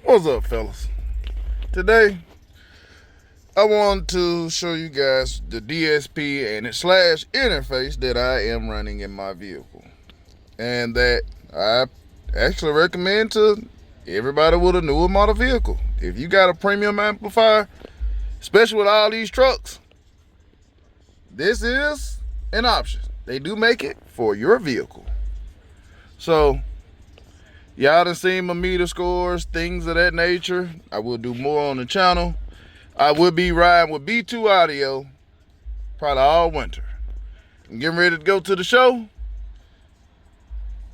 What's up, fellas? Today, I want to show you guys the DSP and its slash interface that I am running in my vehicle, and that I actually recommend to everybody with a newer model vehicle. If you got a premium amplifier, especially with all these trucks, this is an option. They do make it for your vehicle. So, y'all done seen my meter scores, things of that nature. I will do more on the channel. I will be riding with B2 audio probably all winter. I'm getting ready to go to the show.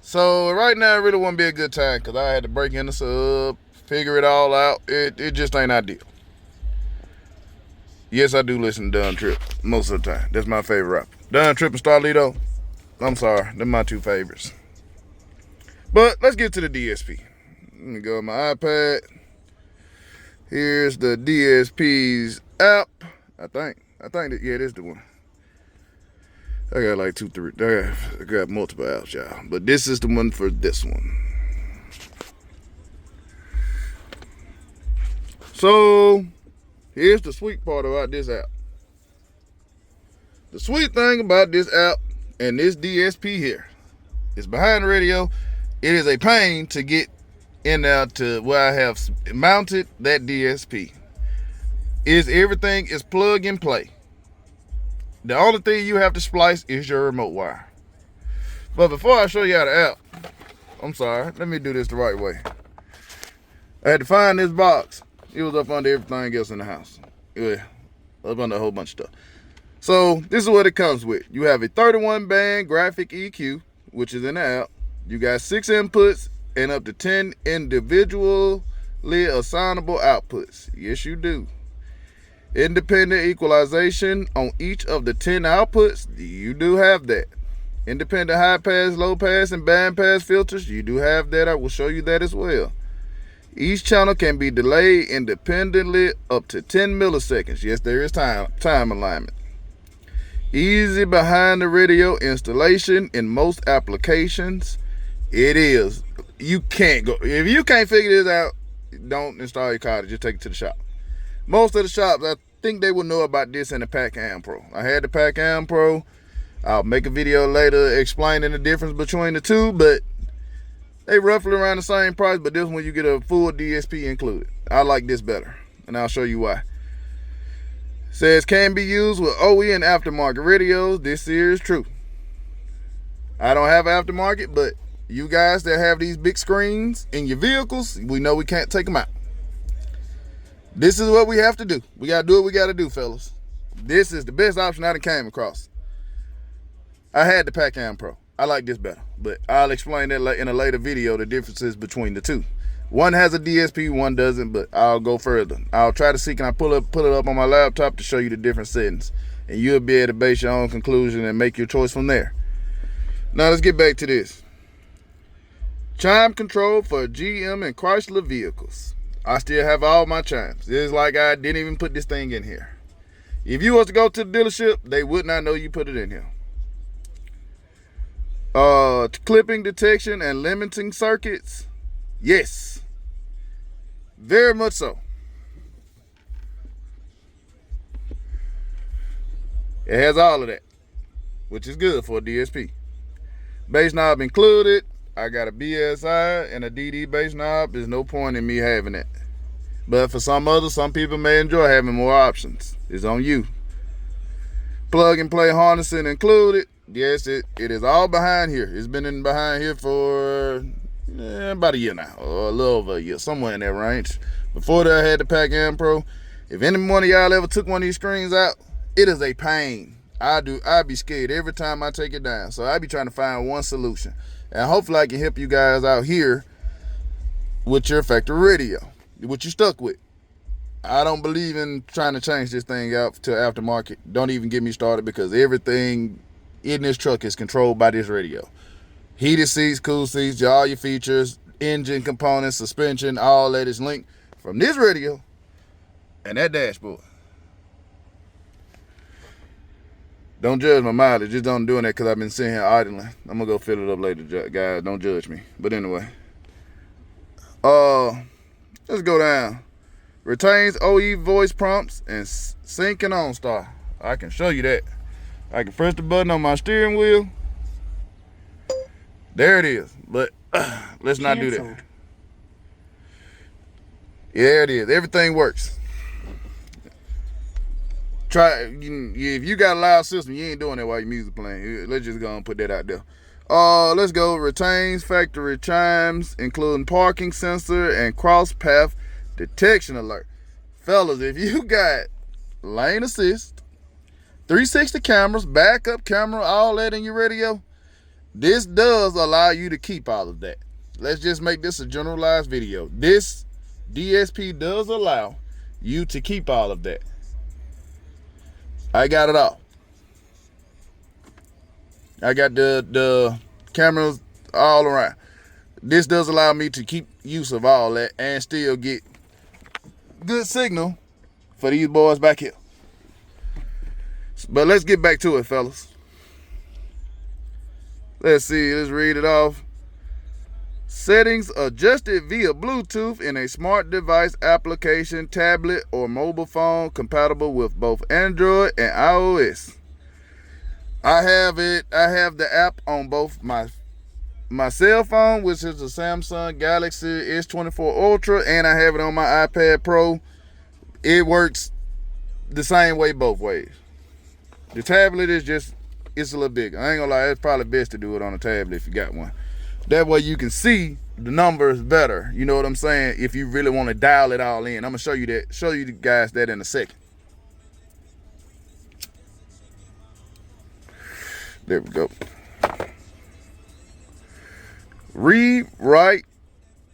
So right now it really won't be a good time because I had to break in the sub, figure it all out. It just ain't ideal. Yes, I do listen to Dunn Trip most of the time. That's my favorite rapper. Dunn Trip and Starlito. I'm sorry, they're my two favorites. But let's get to the DSP. Let me go on my iPad. Here's the DSP's app. I think that, yeah, this is the one. I got like I got multiple apps, y'all. But this is the one for this one. So, here's the sweet part about this app. The sweet thing about this app and this DSP here is behind the radio. It is a pain to get in there to where I have mounted that DSP. Everything is plug and play. The only thing you have to splice is your remote wire. But before I show you how the app, I'm sorry, let me do this the right way. I had to find this box. It was up under everything else in the house. Yeah, up under a whole bunch of stuff. So this is what it comes with. You have a 31 band graphic EQ, which is in the app. You got 6 inputs and up to 10 individually assignable outputs. Yes, you do. Independent equalization on each of the 10 outputs. You do have that. Independent high pass, low pass, and band pass filters. You do have that. I will show you that as well. Each channel can be delayed independently up to 10 milliseconds. Yes, there is time alignment. Easy behind the radio installation in most applications. It is. You can't go. If you can't figure this out, don't install your car. Just take it to the shop. Most of the shops, I think they will know about this in the Pac-Am Pro. I had the Pac-Am Pro. I'll make a video later explaining the difference between the two, but they roughly around the same price, but this one you get a full DSP included. I like this better, and I'll show you why. Says can be used with OE and aftermarket radios. This here is true. I don't have aftermarket, but you guys that have these big screens in your vehicles, we know we can't take them out. This is what we have to do. We got to do what we got to do, fellas. This is the best option I came across. I had the Pac-Am Pro. I like this better, but I'll explain that in a later video, the differences between the two. One has a DSP, one doesn't, but I'll go further. I'll try to see, can I pull it up on my laptop to show you the different settings, and you'll be able to base your own conclusion and make your choice from there. Now let's get back to this. Chime control for GM and Chrysler vehicles. I still have all my chimes. It's like I didn't even put this thing in here. If you was to go to the dealership, they would not know you put it in here. Clipping detection and limiting circuits. Yes. Very much so. It has all of that, which is good for a DSP. Bass knob included. I got a BSI and a DD bass knob. There's no point in me having it. But for some people may enjoy having more options. It's on you. Plug and play harnessing included. Yes, it is all behind here. It's been behind here for about a year now, or a little over a year, somewhere in that range. Before that, I had the Pac-Am Pro. If any one of y'all ever took one of these screens out, it is a pain. I'd be scared every time I take it down. So I be trying to find one solution. And hopefully I can help you guys out here with your factory radio, what you stuck with. I don't believe in trying to change this thing out to aftermarket. Don't even get me started, because everything in this truck is controlled by this radio. Heated seats, cool seats, all your features, engine components, suspension, all that is linked from this radio and that dashboard. Don't judge my mileage. Just don't doing that because I've been sitting here idling. I'm gonna go fill it up later, guys. Don't judge me. But anyway, Let's go down. Retains OE voice prompts and sync and OnStar. I can show you that. I can press the button on my steering wheel. There it is. But let's not do that. Yeah, it is. Everything works. Try if you got a loud system, you ain't doing that while your music playing. Let's just go and put that out there. Let's go. Retains factory chimes, including parking sensor and cross path detection alert. Fellas, if you got lane assist, 360 cameras, backup camera, all that in your radio, this does allow you to keep all of that. Let's just make this a generalized video. This DSP does allow you to keep all of that. I got it all. I got the cameras all around. This does allow me to keep use of all that and still get good signal for these boys back here. But let's get back to it, fellas. Let's see, let's read it off. Settings adjusted via Bluetooth in a smart device application, tablet, or mobile phone compatible with both Android and iOS. I have the app on both my cell phone, which is the Samsung Galaxy S24 Ultra, and I have it on my iPad Pro. It works the same way both ways. The tablet is it's a little bigger. I ain't gonna lie, it's probably best to do it on a tablet if you got one. That way you can see the numbers better. You know what I'm saying? If you really want to dial it all in. I'm gonna show you guys that in a second. There we go. Read, write,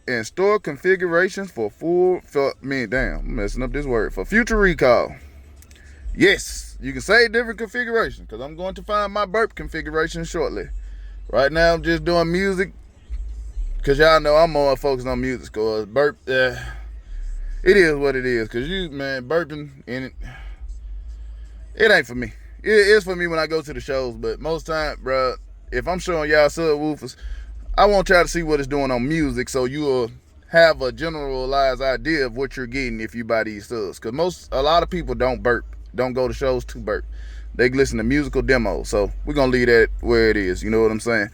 and store configurations for I'm messing up this word. For future recall. Yes, you can save different configurations because I'm going to find my burp configuration shortly. Right now I'm just doing music because y'all know I'm more focused on music scores. Burp, it is what it is because burping in it ain't for me. It is for me when I go to the shows, but most time, bruh, if I'm showing y'all subwoofers, I want y'all to see what it's doing on music so you will have a generalized idea of what you're getting if you buy these subs. Because a lot of people don't burp, don't go to shows to burp. They listen to musical demos. So we're going to leave that where it is. You know what I'm saying?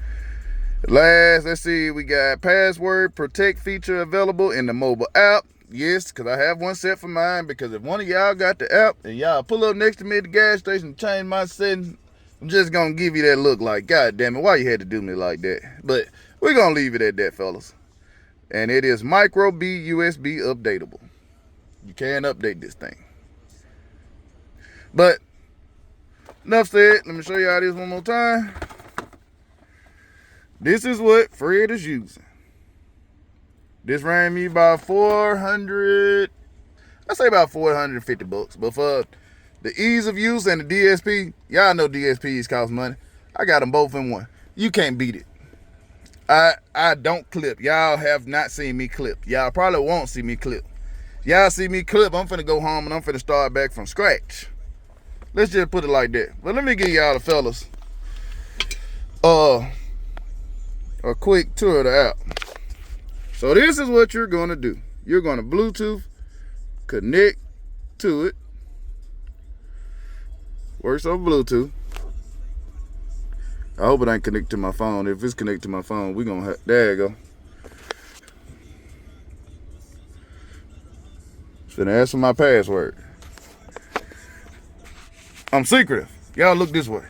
Last, let's see, we got password protect feature available in the mobile app. Yes, because I have one set for mine, because if one of y'all got the app and y'all pull up next to me at the gas station and change my settings, I'm just going to give you that look like, God damn it, why you had to do me like that? But we're going to leave it at that, fellas. And it is micro B USB updatable. You can update this thing. But enough said. Let me show y'all this one more time. This is what Fred is using. This ran me about $450. But for the ease of use and the DSP, y'all know DSPs cost money. I got them both in one. You can't beat it. I don't clip. Y'all have not seen me clip. Y'all probably won't see me clip. Y'all see me clip, I'm finna go home and I'm finna start back from scratch. Let's just put it like that. But let me give y'all the fellas a quick tour of the app. So this is what you're gonna do. You're gonna Bluetooth connect to it. Works on Bluetooth. I hope it ain't connected to my phone. If it's connected to my phone, we're gonna there you go. Finna ask for my password. I'm secretive. Y'all look this way.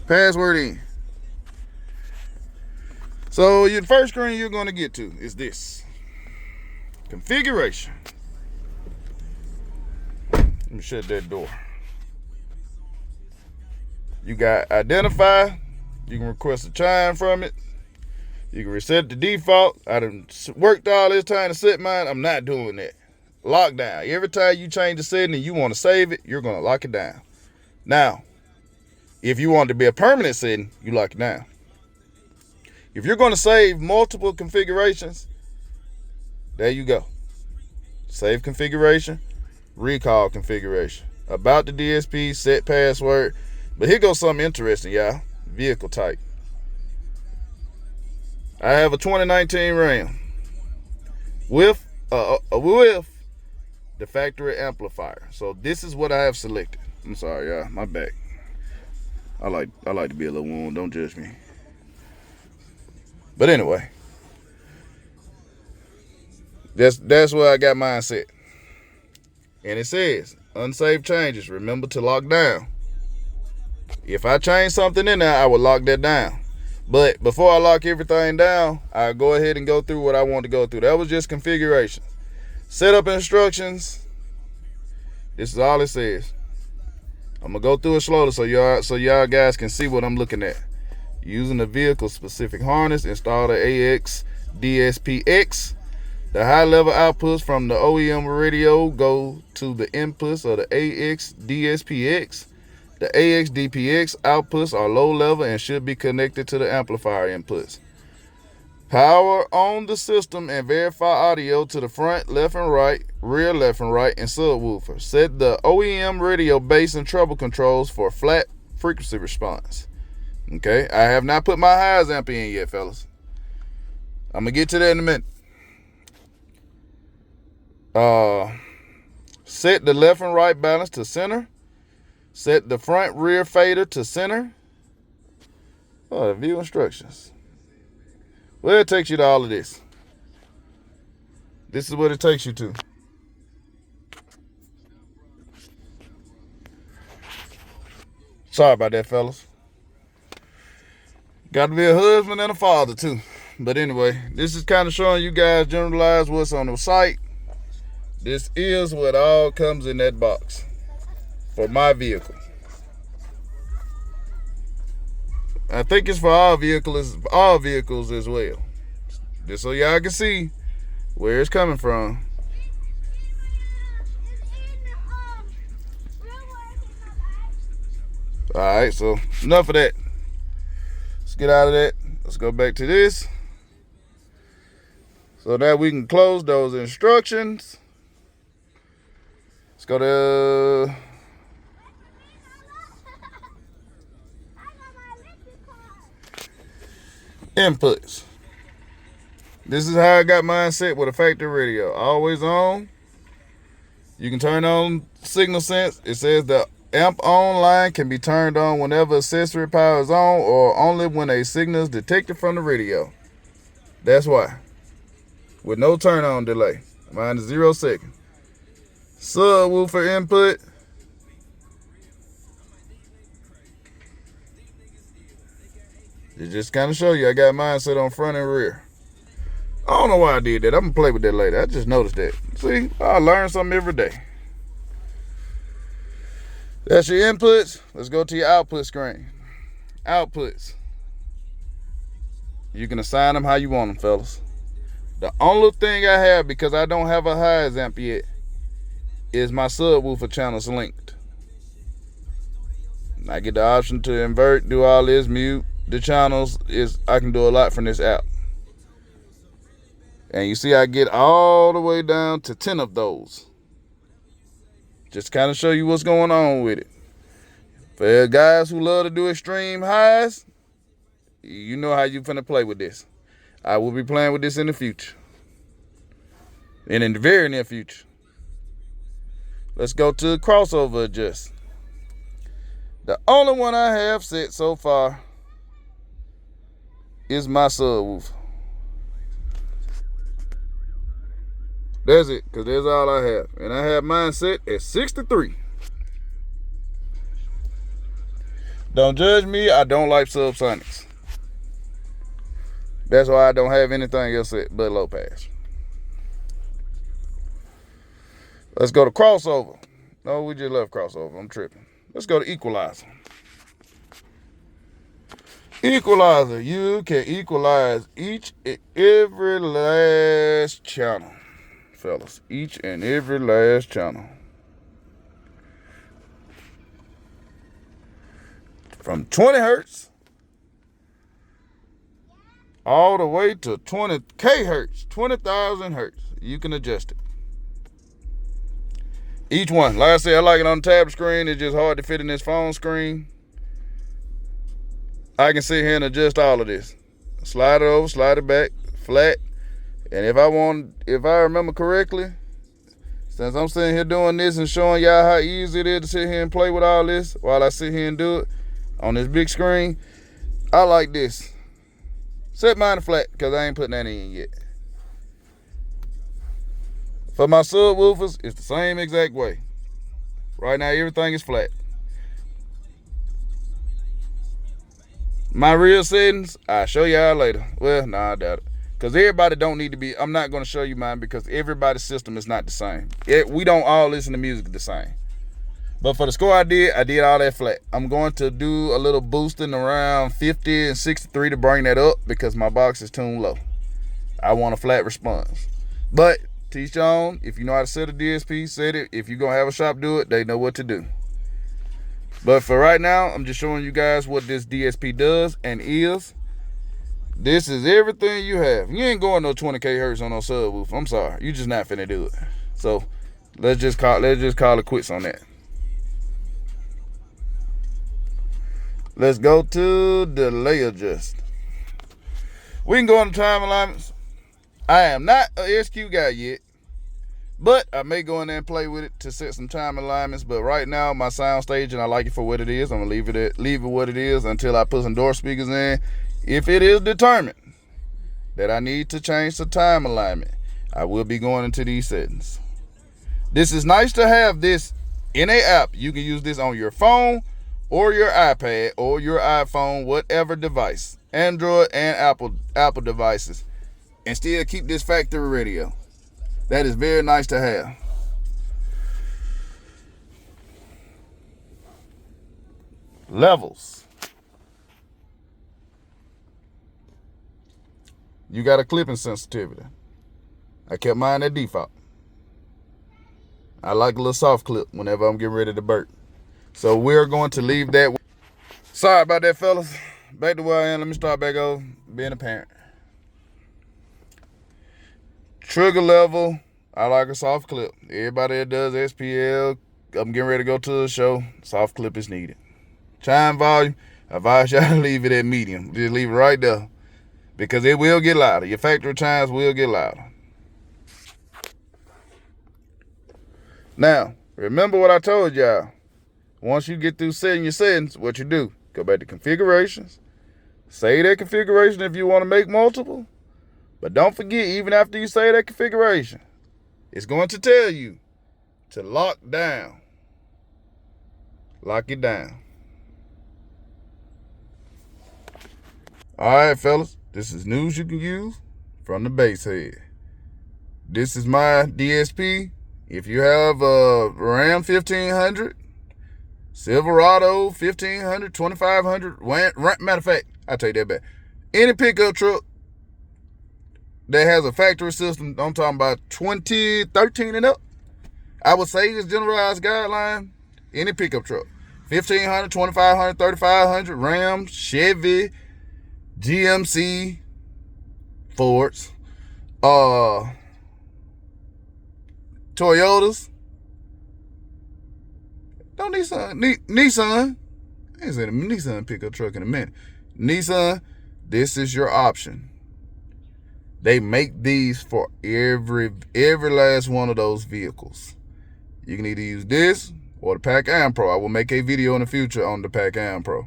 Password in. So your first screen you're gonna get to is this. Configuration. Let me shut that door. You got identify. You can request a chime from it. You can reset the default. I done worked all this time to set mine. I'm not doing that. Lockdown. Every time you change the setting and you want to save it, you're going to lock it down. Now, if you want it to be a permanent setting, you lock it down. If you're going to save multiple configurations, there you go. Save configuration, recall configuration. About the DSP, set password. But here goes something interesting, y'all. Vehicle type. I have a 2019 Ram with the factory amplifier. So this is what I have selected. I'm sorry, y'all. My back. I like to be a little warm. Don't judge me. But anyway, that's where I got mine set. And it says, unsafe changes. Remember to lock down. If I change something in there, I will lock that down. But before I lock everything down, I go ahead and go through what I want to go through. That was just configuration. Setup instructions. This is all it says. I'm gonna go through it slowly so y'all guys can see what I'm looking at. Using the vehicle specific harness, install the AX DSPX. The high level outputs from the OEM radio go to the inputs of the AX DSPX. The AX DPX outputs are low level and should be connected to the amplifier inputs. Power on the system and verify audio to the front, left and right, rear, left and right, and subwoofer. Set the OEM radio bass and treble controls for flat frequency response. Okay, I have not put my highs amp in yet, fellas. I'm gonna get to that in a minute. Set the left and right balance to center. Set the front rear fader to center. Oh, view instructions. Well, it takes you to all of this. This is what it takes you to. Sorry about that, fellas. Got to be a husband and a father, too. But anyway, this is kind of showing you guys generalized what's on the site. This is what all comes in that box for my vehicle. I think it's for all vehicles as well. Just so y'all can see where it's coming from. Alright, so enough of that. Let's get out of that. Let's go back to this. So that we can close those instructions. Let's go to inputs. This is how I got mine set with a factory radio. Always on. You can turn on signal sense. It says the amp on line can be turned on whenever accessory power is on or only when a signal is detected from the radio. That's why. With no turn on delay. Mine is 0 seconds. Subwoofer input. It just kind of show you I got mine set on front and rear. I don't know why I did that. I'm going to play with that later. I just noticed that. See, I learn something every day. That's your inputs. Let's go to your output screen. Outputs. You can assign them how you want them, fellas. The only thing I have, because I don't have a highs amp yet, is my subwoofer channels linked. I get the option to invert, do all this, mute the channels. I can do a lot from this app. And you see I get all the way down to 10 of those. Just kind of show you what's going on with it. For guys who love to do extreme highs, you know how you finna play with this. I will be playing with this in the future. And in the very near future. Let's go to crossover adjust. The only one I have set so far is my subwoofer. That's it, because that's all I have. And I have mine set at 63. Don't judge me, I don't like subsonics. That's why I don't have anything else set but low pass. Let's go to crossover. No, we just left crossover. I'm tripping. Let's go to equalizer. Equalizer. You can equalize each and every last channel, fellas. Each and every last channel. From 20 hertz all the way to 20K hertz, 20,000 hertz. You can adjust it. Each one. Like I said, I like it on the tab screen. It's just hard to fit in this phone screen. I can sit here and adjust all of this. slide it over, slide it back, flat. And if I remember correctly, since I'm sitting here doing this and showing y'all how easy it is to sit here and play with all this while I sit here and do it on this big screen, I like this. Set mine flat because I ain't putting that in yet. For my subwoofers, it's the same exact way. Right now, everything is flat. My real settings, I'll show y'all later. Well, nah, I doubt it. Because everybody don't need to be, I'm not going to show you mine because everybody's system is not the same. We don't all listen to music the same. But for the score I did all that flat. I'm going to do a little boosting around 50 and 63 to bring that up because my box is tuned low. I want a flat response. But teach on, if you know how to set a DSP, set it. If you're going to have a shop do it, they know what to do. But for right now, I'm just showing you guys what this DSP does and is. This is everything you have. You ain't going no 20K hertz on no subwoofer. I'm sorry. You just not finna do it. So let's just call it quits on that. Let's go to delay adjust. We can go on the time alignments. I am not a SQ guy yet, but I may go in there and play with it to set some time alignments. But right now, my sound staging, I like it for what it is. I'm gonna leave it what it is until I put some door speakers in. If it is determined that I need to change the time alignment, I will be going into these settings. This is nice to have this in an app. You can use this on your phone or your iPad or your iPhone, whatever device, Android and Apple devices, and still keep this factory radio. That is very nice to have. Levels. You got a clipping sensitivity. I kept mine at default. I like a little soft clip whenever I'm getting ready to burp. So we're going to leave that. Sorry about that, fellas. Back to where I am. Let me start back over being a parent. Trigger level, I like a soft clip. Everybody that does SPL, I'm getting ready to go to the show. Soft clip is needed. Chime volume, I advise y'all to leave it at medium. Just leave it right there. Because it will get louder. Your factory chimes will get louder. Now, remember what I told y'all. Once you get through setting your settings, what you do, go back to configurations. Save that configuration if you want to make multiple. But don't forget, even after you save that configuration, it's going to tell you to lock down. Lock it down. All right, fellas. This is news you can use from the base head. This is my DSP. If you have a Ram 1500, Silverado 1500, 2500, matter of fact, I'll take that back. Any pickup truck that has a factory system, I'm talking about 2013 and up, I would say this generalized guideline, any pickup truck. 1500, 2500, 3500, Ram, Chevy, GMC, Fords, Toyotas. Don't Nissan. I ain't saying a Nissan pickup truck in a minute. Nissan, this is your option. They make these for every last one of those vehicles. You can either use this or the Pac-Am Pro. I will make a video in the future on the Pac-Am Pro.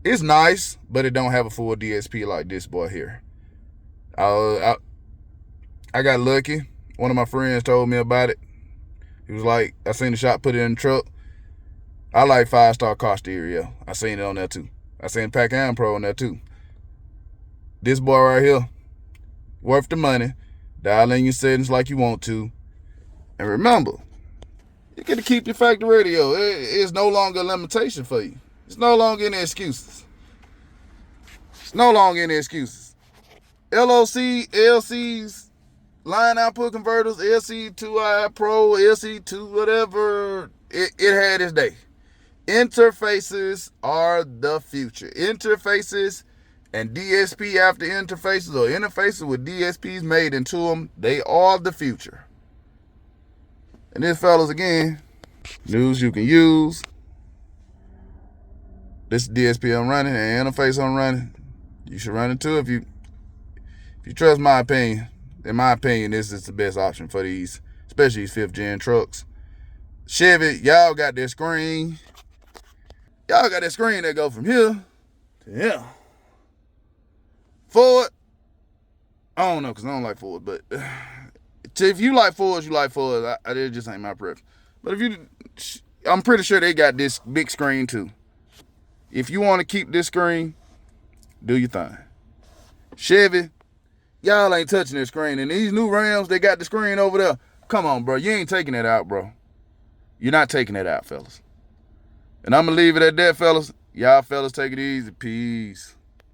It's nice, but it don't have a full DSP like this boy here. I got lucky. One of my friends told me about it. He was like, I seen the shop put it in the truck. I like 5-star car stereo. I seen it on there too. I seen Pac-Am Pro on there too. This boy right here, worth the money. Dial in your settings like you want to. And remember, you get to keep your factory radio. It's no longer a limitation for you. It's no longer any excuses. It's no longer any excuses. LOC, LCs, line output converters, LC2i Pro, LC2, whatever, it had its day. Interfaces are the future. Interfaces and DSP after interfaces, or interfaces with DSPs made into them, they are the future. And this, fellas, again, news you can use. This DSP I'm running and interface I'm running. You should run it too if you If you trust my opinion, in my opinion, this is the best option for these, especially these 5th gen trucks. Chevy, y'all got that screen. Y'all got that screen that go from here to here. Ford, I don't know, because I don't like Ford, but if you like Fords, you like Fords. It just ain't my preference. But I'm pretty sure they got this big screen too. If you want to keep this screen, do your thing. Chevy, y'all ain't touching this screen. And these new Rams, they got the screen over there. Come on, bro. You ain't taking it out, bro. You're not taking it out, fellas. And I'm going to leave it at that, fellas. Y'all fellas take it easy. Peace.